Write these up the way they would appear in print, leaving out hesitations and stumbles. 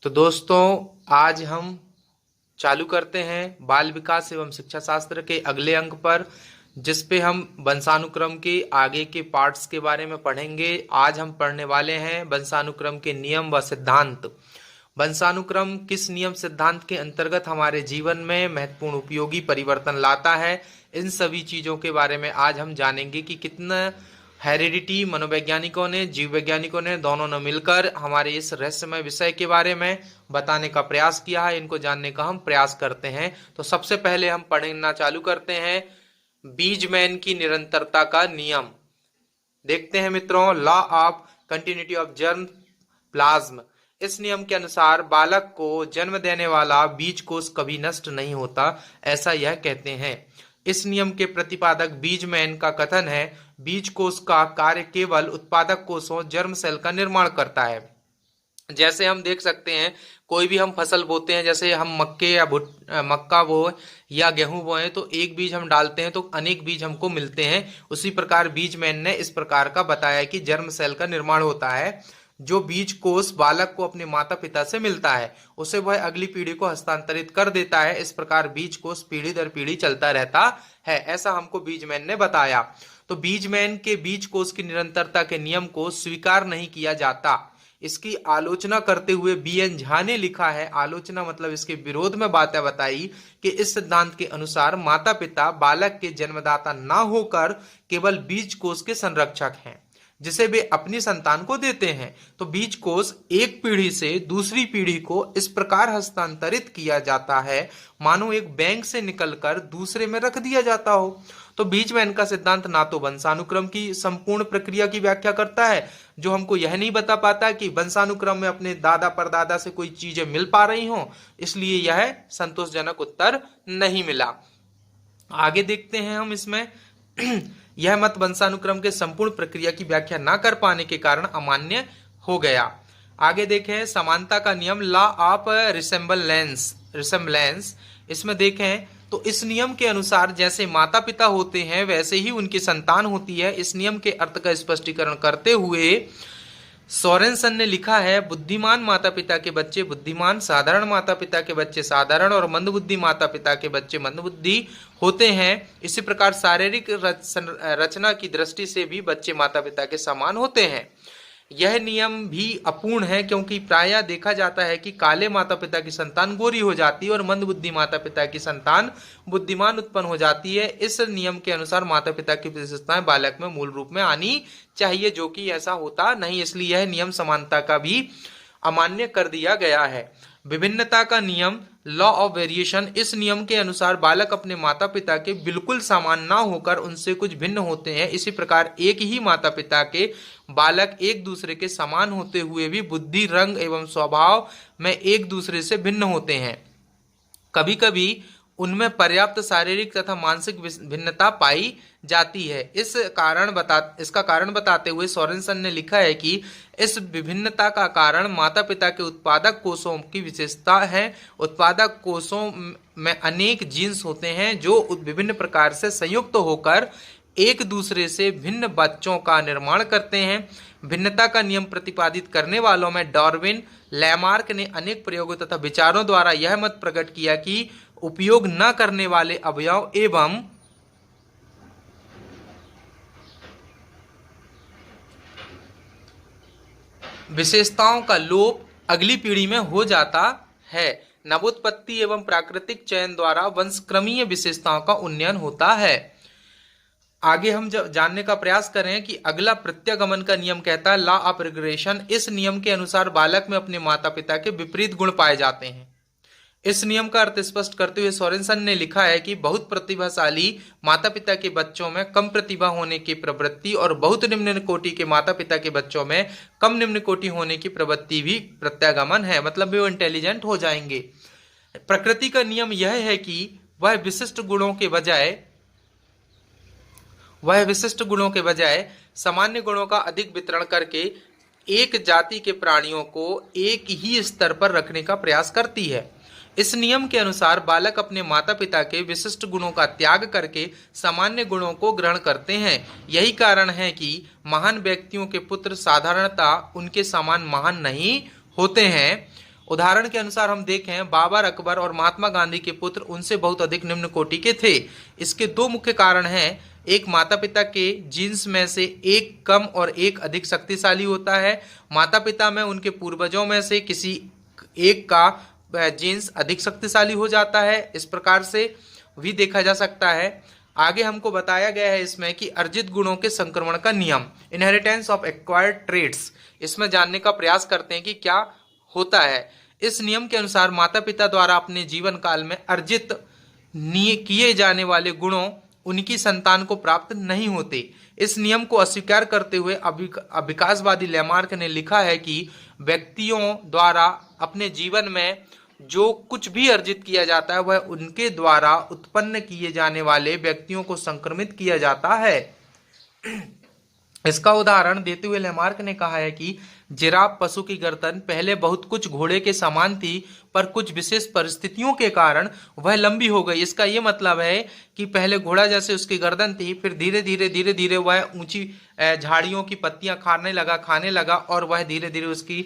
तो दोस्तों, आज हम चालू करते हैं बाल विकास एवं शिक्षा शास्त्र के अगले अंक पर, जिस पे हम वंशानुक्रम के आगे के पार्ट्स के बारे में पढ़ेंगे। आज हम पढ़ने वाले हैं वंशानुक्रम के नियम व सिद्धांत। वंशानुक्रम किस नियम सिद्धांत के अंतर्गत हमारे जीवन में महत्वपूर्ण उपयोगी परिवर्तन लाता है, इन सभी चीजों के बारे में आज हम जानेंगे कि कितना हेरिडिटी मनोवैज्ञानिकों ने, जीव वैज्ञानिकों ने, दोनों ने मिलकर हमारे इस रहस्यमय विषय के बारे में बताने का प्रयास किया है। इनको जानने का हम प्रयास करते हैं। तो सबसे पहले हम पढ़ना चालू करते हैं बीजमैन की निरंतरता का नियम। देखते हैं मित्रों, law of continuity of germ plasm. इस नियम के अनुसार बालक को जन्म देने वाला बीज कोष कभी नष्ट नहीं होता, ऐसा यह कहते हैं। इस नियम के प्रतिपादक बीजमैन का कथन है, बीज कोष का कार्य केवल उत्पादक कोषों जर्म सेल का निर्माण करता है। जैसे हम देख सकते हैं, कोई भी हम फसल बोते हैं, जैसे हम मक्का बोए या गेहूं बोए, तो एक बीज हम डालते हैं तो अनेक बीज हमको मिलते हैं। उसी प्रकार बीजमैन ने इस प्रकार का बताया कि जर्म सेल का निर्माण होता है। जो बीज कोष बालक को अपने माता पिता से मिलता है, उसे वह अगली पीढ़ी को हस्तांतरित कर देता है। इस प्रकार बीज कोष पीढ़ी दर पीढ़ी चलता रहता है, ऐसा हमको बीजमैन ने बताया। तो बीजमैन के बीज कोष की निरंतरता के नियम को स्वीकार नहीं किया जाता। इसकी आलोचना करते हुए बी.एन. झा ने लिखा है, आलोचना मतलब इसके विरोध में बातें बताई कि इस सिद्धांत के अनुसार माता पिता बालक के जन्मदाता ना होकर केवल बीज कोष के संरक्षक हैं, जिसे वे अपनी संतान को देते हैं। तो बीज कोष एक पीढ़ी से दूसरी पीढ़ी को इस प्रकार हस्तांतरित किया जाता है मानो एक बैंक से निकलकर दूसरे में रख दिया जाता हो। तो बीजमैन का सिद्धांत ना तो वंशानुक्रम की संपूर्ण प्रक्रिया की व्याख्या करता है, जो हमको यह नहीं बता पाता कि वंशानुक्रम में अपने दादा परदादा से कोई चीजें मिल पा रही हों, इसलिए यह संतोषजनक उत्तर नहीं मिला। आगे देखते हैं हम इसमें यह मत वंशानुक्रम के संपूर्ण प्रक्रिया की व्याख्या न कर पाने के कारण अमान्य हो गया। आगे देखें समानता का नियम, लॉ ऑफ रिसेम्बलेंस। इसमें देखें तो इस नियम के अनुसार जैसे माता पिता होते हैं वैसे ही उनकी संतान होती है। इस नियम के अर्थ का स्पष्टीकरण करते हुए सोरेनसन ने लिखा है, बुद्धिमान माता पिता के बच्चे बुद्धिमान, साधारण माता पिता के बच्चे साधारण और मंदबुद्धि माता पिता के बच्चे मंदबुद्धि होते हैं। इसी प्रकार शारीरिक रचना की दृष्टि से भी बच्चे माता पिता के समान होते हैं। यह नियम भी अपूर्ण है, क्योंकि प्रायः देखा जाता है कि काले माता पिता की संतान गोरी हो जाती है और मंदबुद्धि माता पिता की संतान बुद्धिमान उत्पन्न हो जाती है। इस नियम के अनुसार माता पिता की विशेषताएं बालक में मूल रूप में आनी चाहिए, जो कि ऐसा होता नहीं, इसलिए यह नियम समानता का भी अमान्य कर दिया गया है। विभिन्नता का नियम, लॉ ऑफ वेरिएशन। इस नियम के अनुसार बालक अपने माता पिता के बिल्कुल समान ना होकर उनसे कुछ भिन्न होते हैं। इसी प्रकार एक ही माता पिता के बालक एक दूसरे के समान होते हुए भी बुद्धि, रंग एवं स्वभाव में एक दूसरे से भिन्न होते हैं। कभी कभी उनमें पर्याप्त शारीरिक तथा मानसिक भिन्नता पाई जाती है। इसका कारण बताते हुए सोरेनसन ने लिखा है कि इस विभिन्नता का कारण माता पिता के उत्पादक कोषों की विशेषता है। उत्पादक कोषों में अनेक जीन्स होते हैं जो विभिन्न प्रकार से संयुक्त होकर एक दूसरे से भिन्न बच्चों का निर्माण करते हैं। भिन्नता का नियम प्रतिपादित करने वालों में डार्विन, लैमार्क ने अनेक प्रयोगों तथा विचारों द्वारा यह मत प्रकट किया कि उपयोग न करने वाले अवयव एवं विशेषताओं का लोप अगली पीढ़ी में हो जाता है। नवोत्पत्ति एवं प्राकृतिक चयन द्वारा वंशक्रमीय विशेषताओं का उन्नयन होता है। आगे हम जब जानने का प्रयास करें कि अगला प्रत्यागमन का नियम कहता है, लॉ ऑफ रिग्रेशन। इस नियम के अनुसार बालक में अपने माता पिता के विपरीत गुण पाए जाते हैं। इस नियम का अर्थ स्पष्ट करते हुए सोरेनसन ने लिखा है कि बहुत प्रतिभाशाली माता पिता के बच्चों में कम प्रतिभा होने की प्रवृत्ति और बहुत निम्न कोटि के माता पिता के बच्चों में कम निम्न कोटि होने की प्रवृत्ति भी प्रत्यागमन है, मतलब वे इंटेलिजेंट हो जाएंगे। प्रकृति का नियम यह है कि वह विशिष्ट गुणों के बजाय सामान्य गुणों का अधिक वितरण करके एक जाति के प्राणियों को एक ही स्तर पर रखने का प्रयास करती है। इस नियम के अनुसार बालक अपने माता पिता के विशिष्ट गुणों का त्याग करके सामान्य गुणों को ग्रहण करते हैं। यही कारण है कि महान व्यक्तियों के पुत्र साधारणतः उनके समान महान नहीं होते हैं। उदाहरण के अनुसार हम देखें, बाबर, अकबर और महात्मा गांधी के पुत्र उनसे बहुत अधिक निम्न कोटि के थे। इसके दो मुख्य कारण हैं। एक, माता पिता के जीन्स में से एक कम और एक अधिक शक्तिशाली होता है। माता पिता में उनके पूर्वजों में से किसी एक का जीन्स अधिक शक्तिशाली हो जाता है। इस प्रकार से भी देखा जा सकता है। आगे हमको बताया गया है इसमें कि अर्जित गुणों के संक्रमण का नियम, इनहेरिटेंस ऑफ एक्वायर्ड ट्रेड्स, इसमें जानने का प्रयास करते हैं कि क्या होता है। इस नियम के अनुसार माता पिता द्वारा अपने जीवन काल में अर्जित किए जाने वाले गुणों उनकी संतान को प्राप्त नहीं होते। इस नियम को अस्वीकार करते हुए अविकासवादी लेमार्क ने लिखा है कि व्यक्तियों द्वारा अपने जीवन में जो कुछ भी अर्जित किया जाता है वह उनके द्वारा उत्पन्न किए जाने वाले व्यक्तियों को संक्रमित किया जाता है। इसका उदाहरण देते हुए लेमार्क ने कहा है कि जिराफ पशु की गर्दन पहले बहुत कुछ घोड़े के समान थी, पर कुछ विशेष परिस्थितियों के कारण वह लंबी हो गई। इसका यह मतलब है कि पहले घोड़ा जैसे उसकी गर्दन थी, फिर धीरे धीरे वह ऊंची झाड़ियों की पत्तियां खाने लगा और वह धीरे धीरे उसकी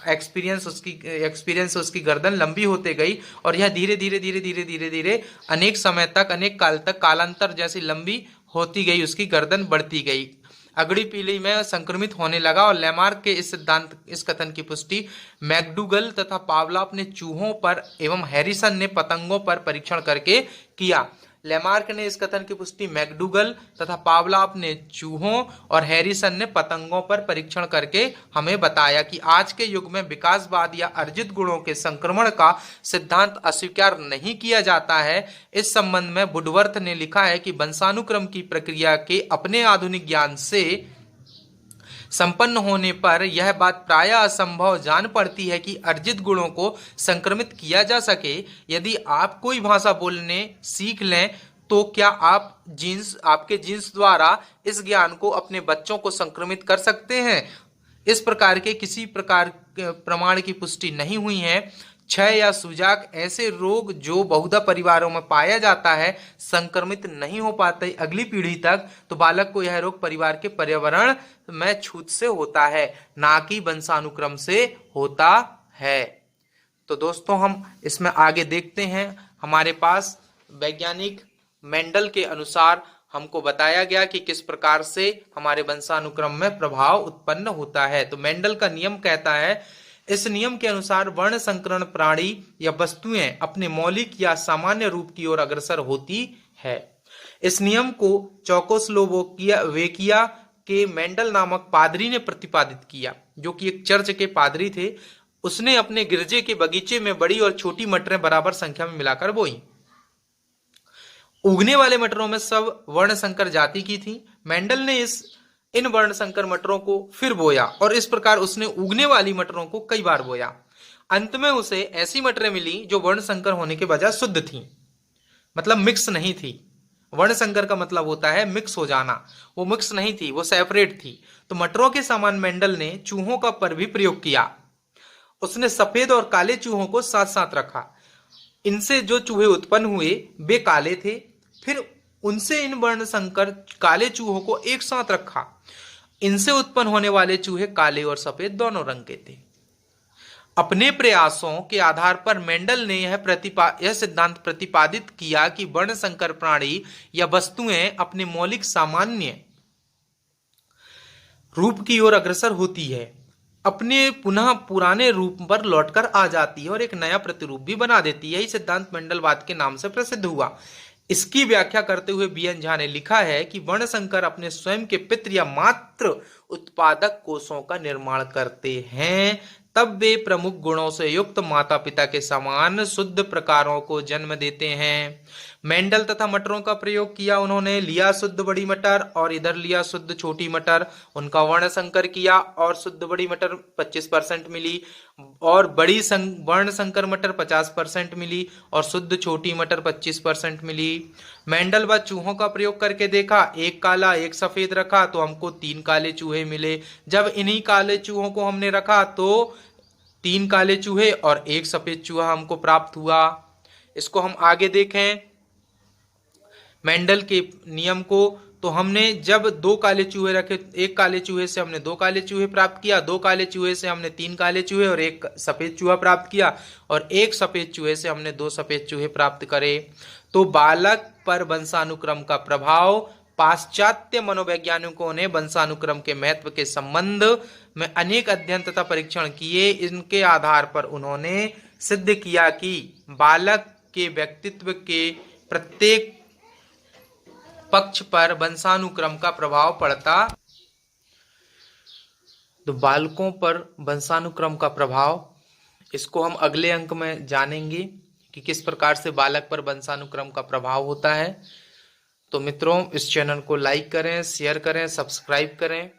एक्सपीरियंस उसकी गर्दन लंबी होते गई और यह धीरे धीरे अनेक समय तक, अनेक काल तक, कालांतर जैसी लंबी होती गई, उसकी गर्दन बढ़ती गई, अगली पीढ़ी में संक्रमित होने लगा। और लेमार्क के इस कथन की पुष्टि मैकडूगल तथा पावलॉव ने चूहों पर एवं हैरिसन ने पतंगों पर परीक्षण करके किया। लेमार्क ने इस कथन की पुष्टि मैकडूगल तथा पावलॉव ने चूहों और हैरिसन ने पतंगों पर परीक्षण करके हमें बताया कि आज के युग में विकासवाद या अर्जित गुणों के संक्रमण का सिद्धांत अस्वीकार नहीं किया जाता है। इस संबंध में वुडवर्थ ने लिखा है कि वंशानुक्रम की प्रक्रिया के अपने आधुनिक ज्ञान से संपन्न होने पर यह बात प्रायः असंभव जान पड़ती है कि अर्जित गुणों को संक्रमित किया जा सके। यदि आप कोई भाषा बोलने सीख लें तो क्या आपके जीन्स द्वारा इस ज्ञान को अपने बच्चों को संक्रमित कर सकते हैं? इस प्रकार के किसी प्रकार प्रमाण की पुष्टि नहीं हुई है। क्षय या सूजक ऐसे रोग जो बहुधा परिवारों में पाया जाता है संक्रमित नहीं हो पाते अगली पीढ़ी तक, तो बालक को यह रोग परिवार के पर्यावरण में छूत से होता है, ना कि वंशानुक्रम से होता है। तो दोस्तों हम इसमें आगे देखते हैं। हमारे पास वैज्ञानिक मेंडल के अनुसार हमको बताया गया कि किस प्रकार से हमारे वंशानुक्रम में प्रभाव उत्पन्न होता है। तो मेंडल का नियम कहता है, इस नियम के अनुसार वर्ण संकरण प्राणी या वस्तुएं अपने मौलिक या सामान्य रूप की ओर अग्रसर होती है। इस नियम को चेकोस्लोवाकिया के मेंडल नामक पादरी ने प्रतिपादित किया, जो कि एक चर्च के पादरी थे। उसने अपने गिरजे के बगीचे में बड़ी और छोटी मटरें बराबर संख्या में मिलाकर बोई। उगने वाले मटरों में सब वर्ण संकर जाति की थी। मेंडल ने इन वर्ण संकर मटरों को फिर बोया और इस प्रकार उसने उगने वाली मटरों को कई बार बोया। अंत में उसे ऐसी मटरें मिली जो वर्ण संकर होने के बजाय शुद्ध थी, मतलब मिक्स नहीं थी। वर्ण संकर का मतलब होता है मिक्स हो जाना, वो मिक्स नहीं थी, वो सेपरेट थी। तो मटरों के समान मेंडल ने चूहों का पर भी प्रयोग किया। उसने सफेद और काले चूहों को साथ साथ रखा। इनसे जो चूहे उत्पन्न हुए वे काले थे, फिर उनसे इन वर्ण संकर काले चूहों को एक साथ रखा। इनसे उत्पन्न होने वाले चूहे काले और सफेद दोनों रंग के थे। अपने प्रयासों के आधार पर मेंडल ने यह सिद्धांत प्रतिपादित किया कि वर्ण संकर प्राणी या वस्तुएं अपने मौलिक सामान्य रूप की ओर अग्रसर होती है, अपने पुनः पुराने रूप पर लौटकर आ जाती है और एक नया प्रतिरूप भी बना देती है। यही सिद्धांत मेंडलवाद के नाम से प्रसिद्ध हुआ। इसकी व्याख्या करते हुए बीएन झा ने लिखा है कि वर्ण संकर अपने स्वयं के पितृ या मात्र उत्पादक कोषों का निर्माण करते हैं, तब वे प्रमुख गुणों से युक्त माता पिता के समान शुद्ध प्रकारों को जन्म देते हैं। मेंडल तथा मटरों का प्रयोग किया। उन्होंने लिया शुद्ध बड़ी मटर और इधर लिया शुद्ध छोटी मटर, उनका वर्ण संकर किया और शुद्ध बड़ी मटर 25% मिली और बड़ी वर्ण संकर मटर 50% मिली और शुद्ध छोटी मटर 25% मिली। मेंडल व चूहों का प्रयोग करके देखा, एक काला एक सफेद रखा तो हमको 3 काले चूहे मिले। जब इन्हीं काले चूहों को हमने रखा तो 3 काले चूहे और 1 सफेद चूहा हमको प्राप्त हुआ। इसको हम आगे देखें मेंडल के नियम को, तो हमने जब 2 काले चूहे रखे, एक काले चूहे से हमने 2 काले चूहे प्राप्त किया, 2 काले चूहे से हमने 3 काले चूहे और 1 सफेद चूहा प्राप्त किया, और 1 सफेद चूहे से हमने 2 सफेद चूहे प्राप्त करे। तो बालक पर वंशानुक्रम का प्रभाव, पाश्चात्य मनोवैज्ञानिकों ने वंशानुक्रम के महत्व के संबंध में अनेक अध्ययन तथा परीक्षण किए। इनके आधार पर उन्होंने सिद्ध किया कि बालक के व्यक्तित्व के प्रत्येक पक्ष पर वंशानुक्रम का प्रभाव पड़ता। तो बालकों पर वंशानुक्रम का प्रभाव, इसको हम अगले अंक में जानेंगे कि किस प्रकार से बालक पर वंशानुक्रम का प्रभाव होता है। तो मित्रों, इस चैनल को लाइक करें, शेयर करें, सब्सक्राइब करें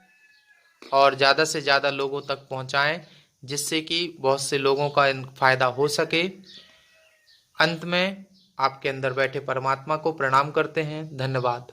और ज़्यादा से ज़्यादा लोगों तक पहुंचाएं, जिससे कि बहुत से लोगों का फायदा हो सके। अंत में आपके अंदर बैठे परमात्मा को प्रणाम करते हैं। धन्यवाद।